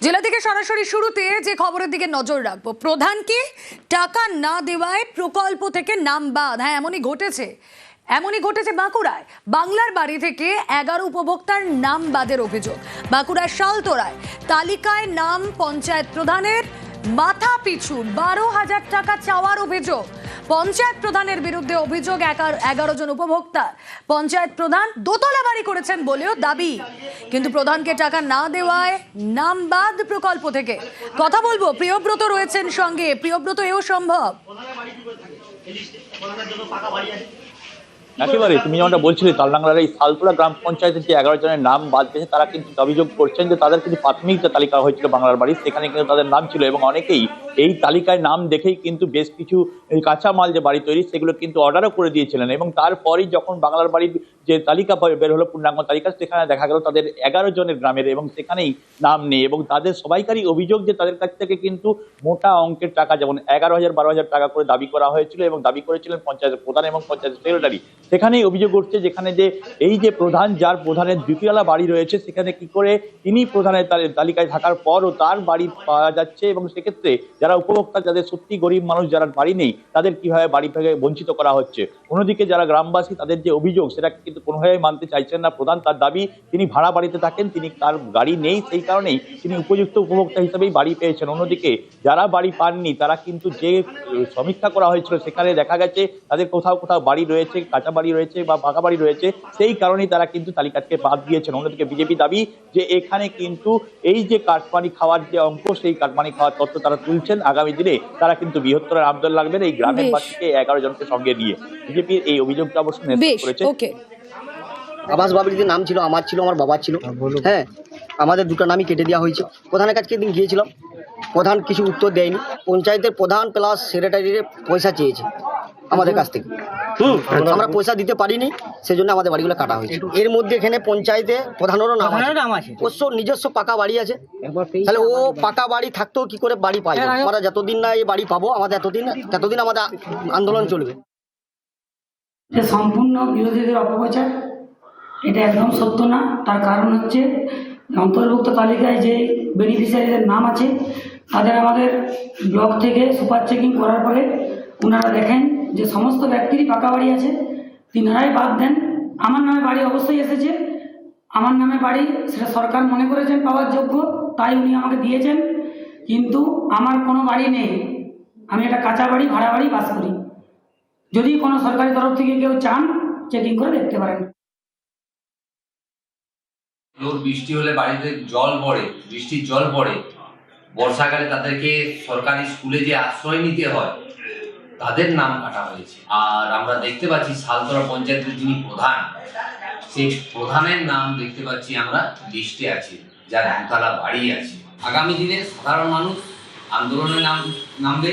জেলা থেকে সরাসরি শুরুতে যে খবরের দিকে নজর রাখবো, প্রধানকে টাকা না দেওয়ায় প্রকল্প থেকে নাম বাদ। হ্যাঁ, এমনই ঘটেছে বাঁকুড়ায়। বাংলার বাড়ি থেকে 11 উপভোক্তার নাম বাদের অভিযোগ। বাঁকুড়ার শালতোরায় তালিকায় নাম পঞ্চায়েত প্রধানের, মাথা পিছু 12,000 টাকা চাওয়ার অভিযোগ। পঞ্চায়েত প্রধানের বিরুদ্ধে অভিযোগ 11 জন উপভোক্তা। পঞ্চায়েত প্রধান দোতলা বাড়ি করেছেন বলেও দাবি, কিন্তু প্রধানকে টাকা না দেওয়ায় নাম বাদ প্রকল্প থেকে। কথা বলবো, প্রিয়ব্রত রয়েছেন সঙ্গে। প্রিয়ব্রত, এও সম্ভব? একেবারে তুমি যেমনটা বলছিলে, তালডাংরার এই শালতোরা গ্রাম পঞ্চায়েতের যে 11 জনের নাম বাদ দিয়েছে, তারা কিন্তু অভিযোগ করছেন যে তাদের কিন্তু প্রাথমিক যে তালিকা হয়েছিল বাংলার বাড়ি, সেখানে কিন্তু তাদের নাম ছিল এবং অনেকেই এই তালিকায় নাম দেখেই কিন্তু বেশ কিছু কাঁচামাল যে বাড়ি তৈরি সেগুলো কিন্তু অর্ডারও করে দিয়েছিলেন। এবং তারপরেই যখন বাংলার বাড়ির যে তালিকা বের হলো, পূর্ণাঙ্গ তালিকা, সেখানে দেখা গেল তাদের 11 জনের গ্রামের এবং সেখানেই নাম নেই। এবং তাদের সবাইকারই অভিযোগ যে তাদের কাছ থেকে কিন্তু মোটা অঙ্কের টাকা, যেমন 11,000 12,000 টাকা করে দাবি করা হয়েছিল এবং দাবি করেছিলেন পঞ্চায়েতের প্রধান এবং পঞ্চায়েত সেক্রেটারি। সেখানেই অভিযোগ উঠছে যেখানে যে এই যে প্রধান, যার প্রধানের দ্বিতীয়লা বাড়ি রয়েছে, সেখানে কি করে তিনি প্রধানের তালিকায় থাকার পরও তার বাড়ি পাওয়া যাচ্ছে এবং সেক্ষেত্রে যারা উপভোক্তা, যাদের সত্যি গরিব মানুষ, যারা বাড়ি নেই, তাদের কিভাবে বাড়ি থেকে বঞ্চিত করা হচ্ছে। অন্যদিকে যারা গ্রামবাসী, তাদের যে অভিযোগ সেটা কিন্তু কোনোভাবেই মানতে চাইছেন না প্রধান। তার দাবি, তিনি ভাড়া বাড়িতে থাকেন, তিনি তার গাড়ি নেই, সেই কারণেই তিনি উপযুক্ত উপভোক্তা হিসেবেই বাড়ি পেয়েছেন। অন্যদিকে যারা বাড়ি পাননি, তারা কিন্তু যে সমীক্ষা করা হয়েছিল সেখানে দেখা গেছে তাদের কোথাও কোথাও বাড়ি রয়েছে, কাঁচা বাড়ি রয়েছে বা পাকা বাড়ি রয়েছে, সেই কারণেই তারা কিন্তু তালিকা থেকে বাদ দিয়েছেন। অন্যদিকে বিজেপি দাবি যে এখানে কিন্তু এই যে কাটমানি খাওয়ার যে অঙ্ক, সেই কাটমানি খাওয়ার তথ্য তারা তুলছেন। আগামী দিনে তারা কিন্তু বৃহত্তর আন্দোলন লাগবেন এই গ্রামের বাসীকে 11 জনকে সঙ্গে নিয়ে। বিজেপির এই অভিযোগটা অবশ্য নেতৃত্ব করেছে। আবাস বাড়িতে নাম ছিল, আমার ছিল, আমার বাবার ছিল। হ্যাঁ, আমাদের দুটো নামই কেটে দেওয়া হয়েছে। প্রধানের কাছে একদিন গিয়েছিলাম, প্রধান কিছু উত্তর দেয়নি। পঞ্চায়েতের প্রধান প্লাস সেক্রেটারির পয়সা চেয়েছে আমাদের কাছ থেকে। আমরা পয়সা দিতে পারিনি, সেজন্য আমাদের বাড়িগুলো কাটা হয়েছে। এর মধ্যে এখানে পঞ্চায়েতে প্রধানেরও নাম আছে, অবশ্য নিজস্ব পাকা বাড়ি আছে। তাহলে ও পাকা বাড়ি থাকতেও কি করে বাড়ি পাই? আমরা যতদিন না এই বাড়ি পাবো, আমাদের ততদিন আমাদের আন্দোলন চলবে। সম্পূর্ণ বিরোধীদের অপপ্রচার, এটা একদম সত্য না। তার কারণ হচ্ছে অন্তর্ভুক্ত তালিকায় যে বেনিফিশিয়ারিদের নাম আছে, তাদের আমাদের ব্লক থেকে সুপার চেকিং করার পরে ওনারা দেখেন যে সমস্ত ব্যক্তিরই পাকা বাড়ি আছে, তিনারাই বাদ দেন। আমার নামে বাড়ি অবশ্যই এসেছে, আমার নামে বাড়ি সেটা সরকার মনে করেছেন পাওয়ার যোগ্য, তাই উনি আমাকে দিয়েছেন। কিন্তু আমার কোনো বাড়ি নেই, আমি একটা কাঁচা বাড়ি, ভাড়া বাড়ি বাস করি। যদি কোনো সরকারি তরফ থেকে কেউ চান, চেকিং করে দেখতে পারেন। বৃষ্টি হলে বাড়িতে জল পড়ে, বৃষ্টির জল পড়ে, বর্ষাকালে তাদেরকে সরকারি স্কুলে যে আশ্রয় নিতে হয়, তাদের নাম কাটা হয়েছে। আর আমরা দেখতে পাচ্ছি শালতোরা পঞ্চায়েতের যিনি প্রধান, সেই প্রধানের নাম দেখতে পাচ্ছি আমরা লিস্টে আছে, যার দুতলা বাড়ি আছে। আগামী দিনে সাধারণ মানুষ আন্দোলনে নামবে।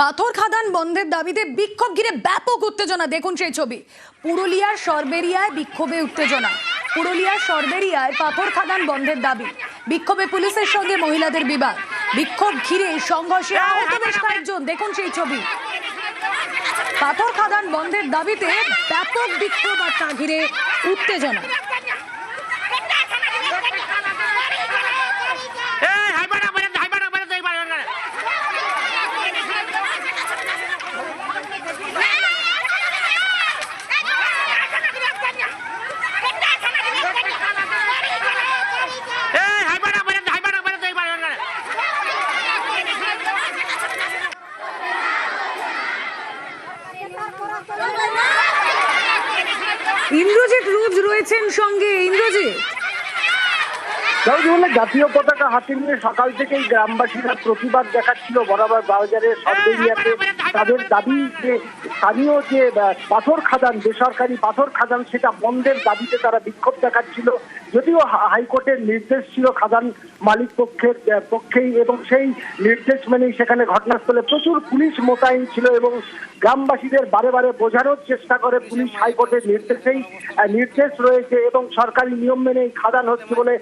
পাথর খাদান বন্ধের দাবিতে বিক্ষোভ ঘিরে ব্যাপক উত্তেজনা। দেখুন সেই ছবি। পুরুলিয়ার সরবেরিয়ায় বিক্ষোভে উত্তেজনা। পুরুলিয়ার সরবেরিয়ায় পাথর খাদান বন্ধের দাবি, বিক্ষোভে পুলিশের সঙ্গে মহিলাদের বিবাদ। বিক্ষোভ ঘিরে সংঘর্ষে আহত বেশ কয়েকজন। দেখুন সেই ছবি। পাথর খাদান বন্ধের দাবিতে ব্যাপক বিক্ষোভ আর তা ঘিরে উত্তেজনা। ইন্দ্রজিৎ রোজ রয়েছেন সঙ্গে। ইন্দ্রজিৎ, জাতীয় পতাকা হাতে নিয়ে সকাল থেকেই গ্রামবাসীরা প্রতিবাদ দেখাচ্ছিল বরাবর বাজারের সরবেরিয়াতে। তাদের দাবি যে স্থানীয় যে পাথর খাদান, বেসরকারি পাথর খাদান, সেটা বন্ধের দাবিতে তারা বিক্ষোভ দেখাচ্ছিল। যদিও হাইকোর্টের নির্দেশ ছিল খাদান মালিক পক্ষেই, এবং সেই নির্দেশ মেনেই সেখানে ঘটনাস্থলে প্রচুর পুলিশ মোতায়েন ছিল এবং গ্রামবাসীদের বারে বারে বোঝানোর চেষ্টা করে পুলিশ হাইকোর্টের নির্দেশ রয়েছে এবং সরকারি নিয়ম মেনেই খাদান হচ্ছে বলে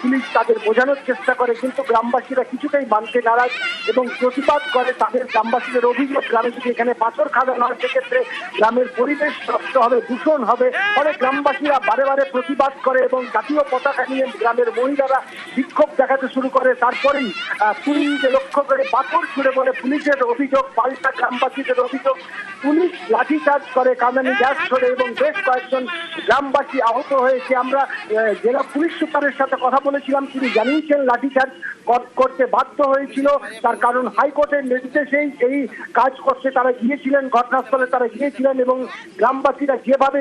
পুলিশ তাদের বোঝানোর চেষ্টা করে। কিন্তু গ্রামবাসীরা কিছুতেই মানতে নারাজ এবং প্রতিবাদ করে। তাদের গ্রামবাসীদের অভিযোগ গ্রামে যদি এখানে পাথর খাদান হয় সেক্ষেত্রে গ্রামের পরিবেশ নষ্ট হবে, দূষণ হবে। ফলে গ্রামবাসীরা বারে বারে প্রতিবাদ করে এবং জাতীয় পতাকা নিয়ে গ্রামের মহিলারা বিক্ষোভ দেখাতে শুরু করে। তারপরেই পুলিশকে লক্ষ্য করে পাথর ছুড়ে বলে পুলিশের অভিযোগ, পাল্টা গ্রামবাসীদের অভিযোগ পুলিশ লাঠিচার্জ করে, কাঁদানি গ্যাস ছোড়ে এবং বেশ কয়েকজন গ্রামবাসী আহত হয়েছে। আমরা জেলা পুলিশ সুপারের সাথে কথা বলেছিলাম, তিনি জানিয়েছেন লাঠিচার্জ করতে বাধ্য হয়েছিল, তার কারণ হাইকোর্টের নির্দেশেই এই কাজ করতে তারা গিয়েছিলেন, ঘটনাস্থলে তারা গিয়েছিলেন এবং গ্রামবাসীরা যেভাবে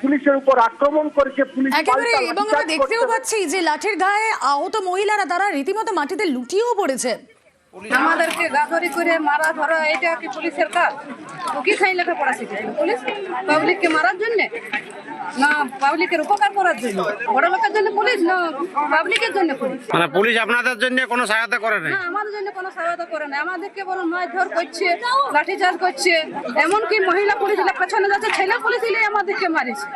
পুলিশের উপর আক্রমণ করেছে পুলিশ একেবারে, এবং আমরা দেখতেও পাচ্ছি যে লাঠির গায়ে আহত মহিলারা তারা রীতিমতো মাটিতে লুটিয়েও পড়েছে। আমাদেরকে গাধরি করে মারা ধরা, এটা কি পুলিশের কাজ? কি খাই লেখাপড়া শিখে পুলিশ? পাবলিককে মারার জন্য না পাবলিকের উপকার করার জন্য? বড় লোকের জন্য পুলিশ না পাবলিকের জন্য পুলিশ? মানে পুলিশ আপনাদের জন্য কোনো সহায়তা করে না? না, আমাদের জন্য কোনো সহায়তা করে না। আমাদেরকে বড় মারধর করছে, লাঠিচার্জ করছে, এমনকি মহিলা পুলিশ পেছনে যাচ্ছে, ছেলে পুলিশ আমাদেরকে মারিছে।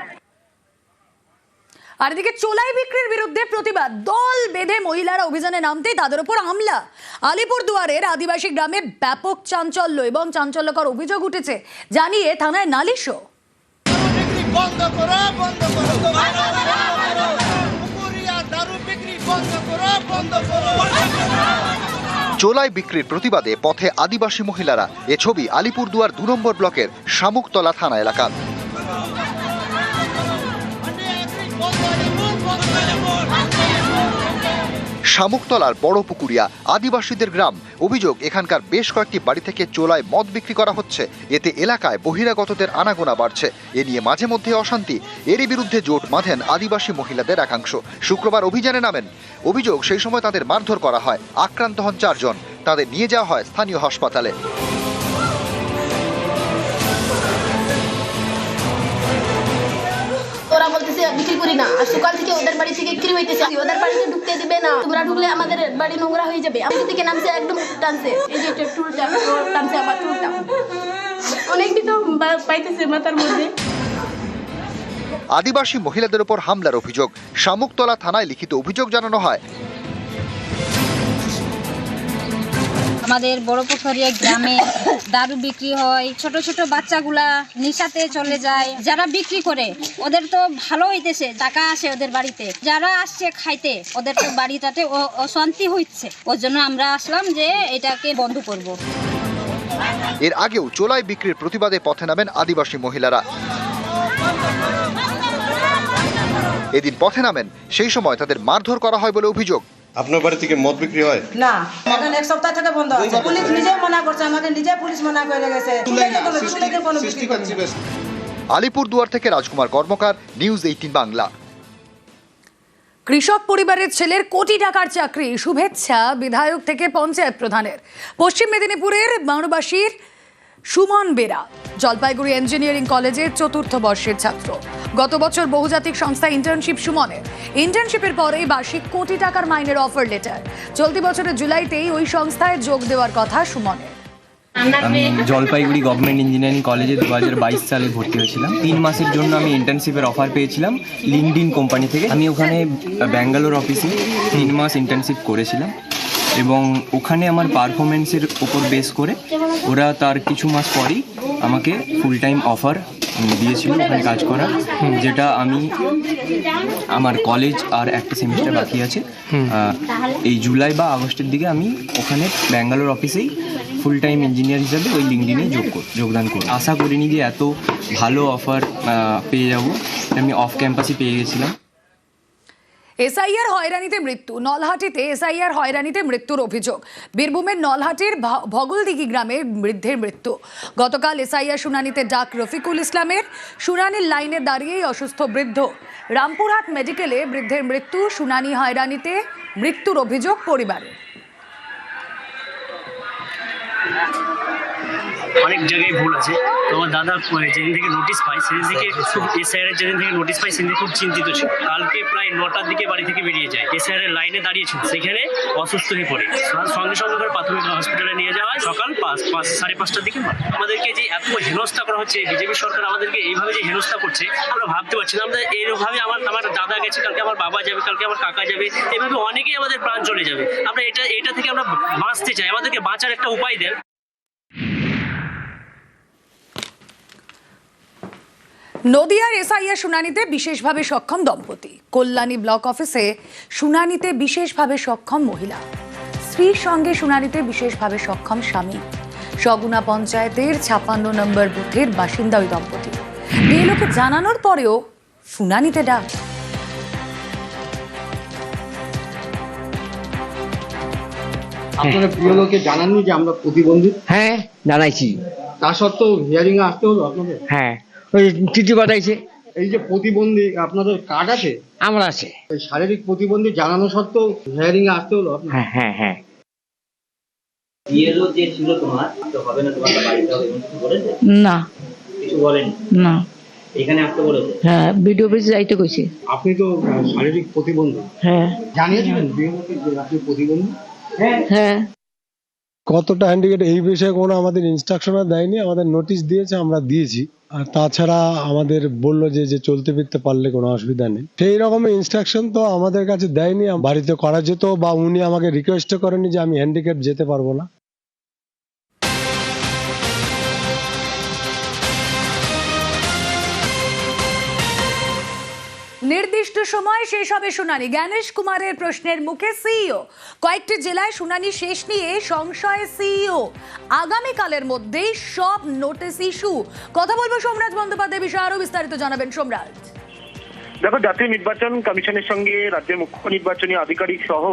আর এদিকে চোলাই বিক্রির বিরুদ্ধে প্রতিবাদ, দল বেঁধে মহিলারা অভিযানে নামতেই তাদের উপর হামলা। আলিপুরদুয়ারের আদিবাসী গ্রামে ব্যাপক চাঞ্চল্য এবং চাঞ্চল্যকর অভিযোগ উঠেছে, জানিয়ে থানায় নালিশও। চোলাই বিক্রির প্রতিবাদে পথে আদিবাসী মহিলারা। এ ছবি আলিপুরদুয়ার 2 নম্বর ব্লকের শামুকতলা থানা এলাকার। শামুকতলার বড় পুকুরিয়া আদিবাসীদের গ্রাম। অভিযোগ, এখানকার বেশ কয়েকটি বাড়ি থেকে চোলায় মদ বিক্রি করা হচ্ছে। এতে এলাকায় বহিরাগতদের আনাগোনা বাড়ছে। এ নিয়ে মাঝে মধ্যে অশান্তি। এরই বিরুদ্ধে জোট বাঁধেন আদিবাসী মহিলাদের একাংশ। শুক্রবার অভিযানে নামেন। অভিযোগ, সেই সময় তাদের মারধর করা হয়। আক্রান্ত হন 4 জন। তাদের নিয়ে যাওয়া হয় স্থানীয় হাসপাতালে। ওরা বলতেছে বিক্রি করি না, আর সকাল থেকে ওদের বাড়ি থেকে বিক্রি হইতেছে, ওদের বাড়িতে ঢুকতে দিবে না, তোমরা ঢুকলে আমাদের বাড়ি নোংরা হয়ে যাবে। আমি থেকে নামছে, একদম টানছে, এই যে টুলটা টানছে, আমার টুলটা অনেক কিছু পাইতেছে মাথার মধ্যে। আদিবাসী মহিলাদের উপর হামলার অভিযোগ। শামুকতলা থানায় লিখিত অভিযোগ জানানো হয়। আমাদের বড় পুকুরিয়া গ্রামে দারু বিক্রি হয়, ছোট ছোট বাচ্চাগুলা নেশাতে চলে যায়। যারা বিক্রি করে ওদের তো ভালো হইতেছে, টাকা আসে ওদের বাড়িতে, যারা আসছে খাইতে ওদের তো বাড়িটাতে অশান্তি হচ্ছে। ওর জন্য আমরা আসলাম যে এটাকে বন্ধ করব। এর আগেও চোলাই বিক্রির প্রতিবাদে পথে নামেন আদিবাসী মহিলারা। এদিন পথে নামেন, সেই সময় তাদের মারধর করা হয় বলে অভিযোগ। আপনার বাড়ি থেকে মদ বিক্রি হয় না, এখন 1 সপ্তাহ থেকে বন্ধ আছে। পুলিশ নিজে মানা করছে, আমাদের নিজে পুলিশ মানা করে গেছে। আলিপুরদুয়ার থেকে রাজকুমার কর্মকার, নিউজ 18 বাংলা। কৃষক পরিবারের ছেলের কোটি টাকার চাকরি, শুভেচ্ছা বিধায়ক থেকে পঞ্চায়েত প্রধানের। পশ্চিম মেদিনীপুরের বারোবাসীর সুমন বেরা জলপাইগুড়ি ইঞ্জিনিয়ারিং কলেজের 4র্থ বর্ষের ছাত্র। গত বছর বহুজাতিক সংস্থা ইন্টার্নশিপ সুমনের। ইন্টার্নশিপের পরেই বার্ষিক কোটি টাকার মাইনের অফার লেটার। চলতি বছরের জুলাইতেই ওই সংস্থায় যোগ দেওয়ার কথা সুমনের। আমি জলপাইগুড়ি গভর্নমেন্ট ইঞ্জিনিয়ারিং কলেজে 2022 সালে ভর্তি হয়েছিলাম। 3 মাসের জন্য আমি ইন্টার্নশিপের অফার পেয়েছিলাম লিঙ্কডইন কোম্পানি থেকে। আমি ওখানে ব্যাঙ্গালোর অফিসে 3 মাস ইন্টার্নশিপ করেছিলাম এবং ওখানে আমার পারফরমেন্সের উপর বেস করে ওরা তার কিছু মাস পরেই আমাকে ফুল টাইম অফার দিয়েছিল ওখানে কাজ করা, যেটা আমি আমার কলেজ আর একটা সেমিস্টার বাকি আছে, এই জুলাই বা আগস্টের দিকে আমি ওখানে ব্যাঙ্গালোর অফিসেই ফুল টাইম ইঞ্জিনিয়ার হিসাবে ওই লিঙ্কডিনে যোগদান করি। আশা করিনি যে এত ভালো অফার পেয়ে যাব, আমি অফ ক্যাম্পাসে পেয়ে গেছিলাম। এসআইআর হয়রানিতে মৃত্যু। নলহাটিতে এসআইআর হয়রানিতে মৃত্যুর অভিযোগ। বীরভূমের নলহাটির ভগলদিঘি গ্রামের বৃদ্ধের মৃত্যু। গতকাল এসআইআর শুনানিতে ডাক রফিকুল ইসলামের। শুনানির লাইনে দাঁড়িয়েই অসুস্থ বৃদ্ধ। রামপুরহাট মেডিকেলে বৃদ্ধের মৃত্যু। শুনানি হয়রানিতে মৃত্যুর অভিযোগ পরিবারের। অনেক জায়গায় ভুল আছে। তোমার দাদা যেদিন থেকে নোটিশ পাই সেদিন থেকে এসআইআর যেদিন থেকে নোটিশ পাই সেদিন খুব চিন্তিত ছিল। কালকে প্রায় 9টার দিকে বাড়ি থেকে বেরিয়ে যায়, এসআইআর এর লাইনে দাঁড়িয়েছিল, সেখানে অসুস্থ হয়ে পড়ে সঙ্গে সঙ্গে করে প্রাথমিক হসপিটালে নিয়ে যাওয়া হয়। সকাল 5:30টার দিকে আমাদেরকে যে এত হেনস্থা করা হচ্ছে, বিজেপি সরকার আমাদেরকে এইভাবে যে হেনস্থা করছে আমরা ভাবতে পারছি না। আমরা এইভাবে আমার দাদা গেছে, কালকে আমার বাবা যাবে, কালকে আমার কাকা যাবে, এভাবে অনেকেই আমাদের প্রাণ চলে যাবে। আমরা এটা থেকে আমরা বাঁচতে চাই, আমাদেরকে বাঁচার একটা উপায় দেন। নদিয়ার এসআইআর শুনানিতে বিশেষভাবে সক্ষম দম্পতি। কল্যাণী ব্লক অফিসে শুনানিতে বিশেষভাবে সক্ষম মহিলা, স্ত্রীর সঙ্গে শুনানিতে বিশেষভাবে সক্ষম স্বামী। সগুনা পঞ্চায়েতের 56 নম্বর বুথের বাসিন্দা ওই দম্পতি। বিএলওকে জানানোর পরেও শুনানিতে ডাক। আপনারা প্রিয় লোকে জানাননি যে আমরা প্রতিবন্ধী? হ্যাঁ জানাইছি। তা সত্ত্বেও হিয়ারিং এ আসতে হলো আপনাদের? হ্যাঁ ওই চিঠি পাঠাইছে। এই যে প্রতিবন্ধী, আপনাদের কার্ড আছে? আমার আছে। এই শারীরিক প্রতিবন্ধী জানানো সত্ত্বেও হিয়ারিং এ আসতে হলো আপনাদের? হ্যাঁ হ্যাঁ হ্যাঁ। বিএলও যে ছিল তোমার, তো হবে না তোমার বাড়িতে হবে এমন কিছু বলেছে? না কিছু বলেনি? না। এখানে আসতে বলেছে? হ্যাঁ ভিডিও অফিসে যাইতে কইছে। আপনি তো শারীরিক প্রতিবন্ধী। হ্যাঁ। জানিয়েছিলেন বিএলওকে যে আপনি প্রতিবন্ধী? হ্যাঁ। কতটা হ্যান্ডিক্যাপ এই বিষয়ে কোনো আমাদের ইনস্ট্রাকশনও দেয়নি, আমাদের নোটিশ দিয়েছে, আমরা দিয়েছি। আর তাছাড়া আমাদের বললো যে চলতে ফিরতে পারলে কোনো অসুবিধা নেই, সেই রকমের ইনস্ট্রাকশন তো আমাদের কাছে দেয়নি। বাড়িতে করা যেত, বা উনি আমাকে রিকোয়েস্ট করেনি যে আমি হ্যান্ডিক্যাপ যেতে পারবো না। নির্দিষ্ট সময় শেষ হবে শুনানি। জ্ঞানেশ কুমারের প্রশ্নের মুখে সিইও। কয়েকটি জেলায় শুনানি শেষ নিয়ে সংশয়ে সিইও। আগামীকালের মধ্যেই সব নোটিশ ইস্যু। কথা বলবো সোমরাজ বন্দ্যোপাধ্যায়, বিষয়ে আরো বিস্তারিত জানাবেন সোমরাজ। দেখো, জাতীয় নির্বাচন কমিশনের সঙ্গে রাজ্যের মুখ্য নির্বাচনী আধিকারিক সহ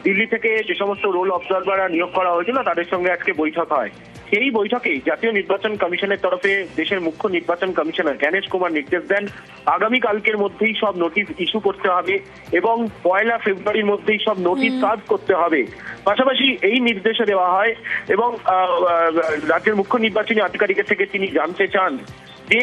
দিল্লি থেকে যে সমস্ত রোল অবজারভাররা নিয়োগ করা হয়েছিল তাদের সঙ্গে আজকে বৈঠক হয়। সেই বৈঠকে জাতীয় নির্বাচন কমিশনের তরফে দেশের মুখ্য নির্বাচন কমিশনার জ্ঞানেশ কুমার নির্দেশ দেন আগামীকালকের মধ্যেই সব নোটিশ ইস্যু করতে হবে এবং 1 ফেব্রুয়ারির মধ্যেই সব নোটিশ সার্ভ করতে হবে। পাশাপাশি এই নির্দেশও দেওয়া হয় এবং রাজ্যের মুখ্য নির্বাচনী আধিকারিকের থেকে তিনি জানতে চান যে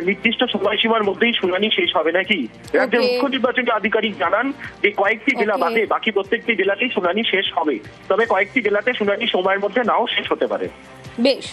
নির্দিষ্ট সময়সীমার মধ্যেই শুনানি শেষ হবে নাকি। রাজ্যের মুখ্য নির্বাচনী আধিকারিক জানান যে কয়েকটি জেলা বাদে বাকি প্রত্যেকটি জেলাতেই শুনানি শেষ হবে, তবে কয়েকটি জেলাতে শুনানি সময়ের মধ্যে নাও শেষ হতে পারে। বেশ।